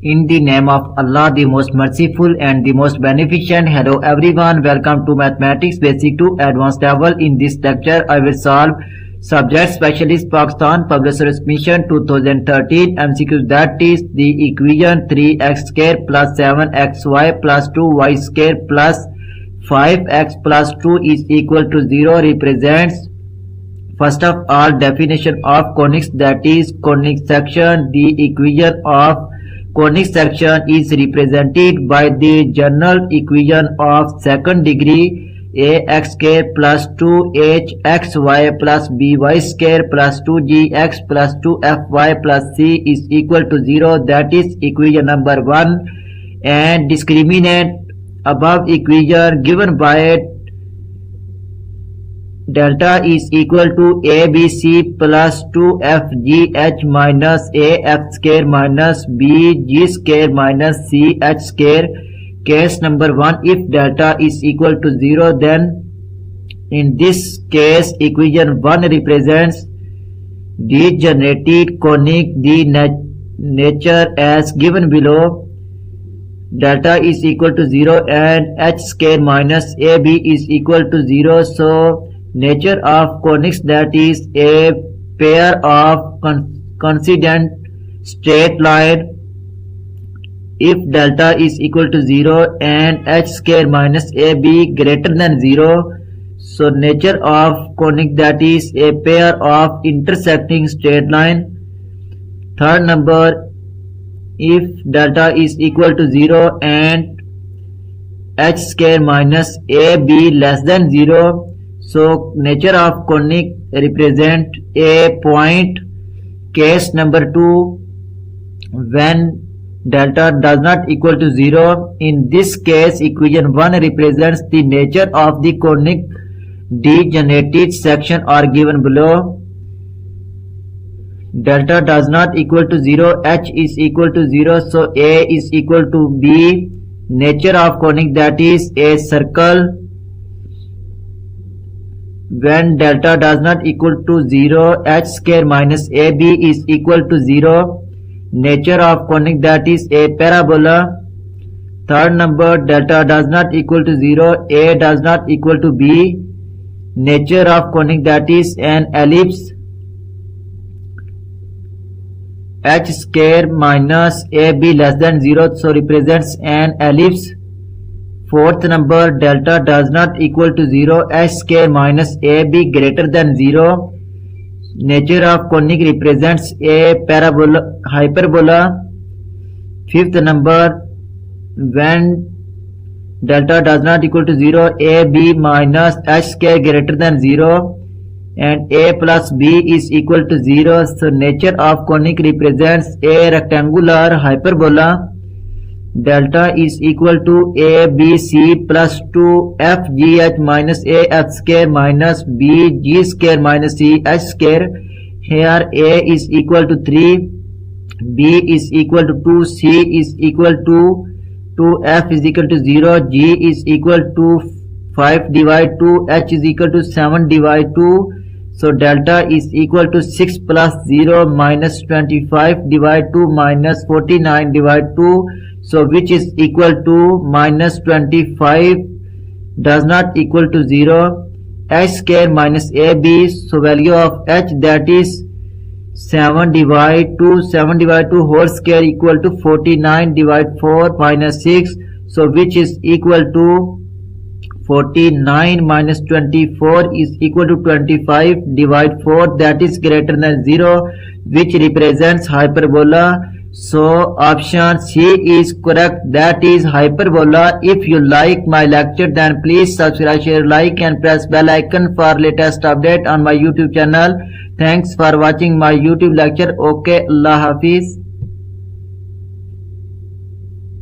In the name of Allah, the most merciful and the most beneficent. Hello everyone, welcome to Mathematics Basic to Advanced level. In this lecture, I will solve Subject Specialist Pakistan Publishers Mission 2013 MCQ, that is the equation 3x square plus 7xy plus 2y square plus 5x plus 2 is equal to 0 represents, first of all, definition of conics, that is conic section. The equation of conic section is represented by the general equation of second degree ax square plus 2hxy plus by square plus 2gx plus 2fy plus c is equal to 0. That is equation number 1. And discriminant above equation given by delta is equal to abc plus 2fgh minus af square minus bg square minus ch square. Case number 1, if delta is equal to 0, then in this case equation 1 represents degenerated conic, the nature as given below. Delta is equal to 0 and h square minus ab is equal to 0. So nature of conics, that is a pair of coincident straight line. If delta is equal to 0 and h square minus ab greater than 0, so nature of conic, that is a pair of intersecting straight line. Third number, if delta is equal to 0 and h square minus ab less than 0, so nature of conic represent a point. Case number 2, when delta does not equal to 0, in this case equation 1 represents the nature of the conic. Degenerated section are given below. Delta does not equal to 0, h is equal to 0, so a is equal to b. Nature of conic, that is a circle. When delta does not equal to 0, h square minus ab is equal to 0. Nature of conic, that is a parabola. Third number, delta does not equal to 0, a does not equal to b. Nature of conic, that is an ellipse. H square minus ab less than 0, so represents an ellipse. Fourth number, delta does not equal to 0, h square minus ab greater than 0. Nature of conic represents a parabola, hyperbola. Fifth number, when delta does not equal to 0, ab minus h square greater than 0 and a plus b is equal to 0. So nature of conic represents a rectangular hyperbola. Delta is equal to abc plus 2fgh minus af square minus bg square minus ch square. Here a is equal to 3, b is equal to 2, c is equal to 2, f is equal to 0, g is equal to 5 divide 2, h is equal to 7 divide 2. So delta is equal to 6 plus 0 minus 25 divide 2 minus 49 divide 2. So which is equal to minus 25 does not equal to 0. H square minus ab, so value of h, that is 7 divide 2, 7 divide 2 whole square equal to 49 divide 4 minus 6. So which is equal to 49 minus 24 is equal to 25 divide 4, that is greater than 0, which represents hyperbola. So option C is correct, that is hyperbola. If you like my lecture, then please subscribe, share, like and press bell icon for latest update on my YouTube channel. Thanks for watching my YouTube lecture. Okay, Allah Hafiz.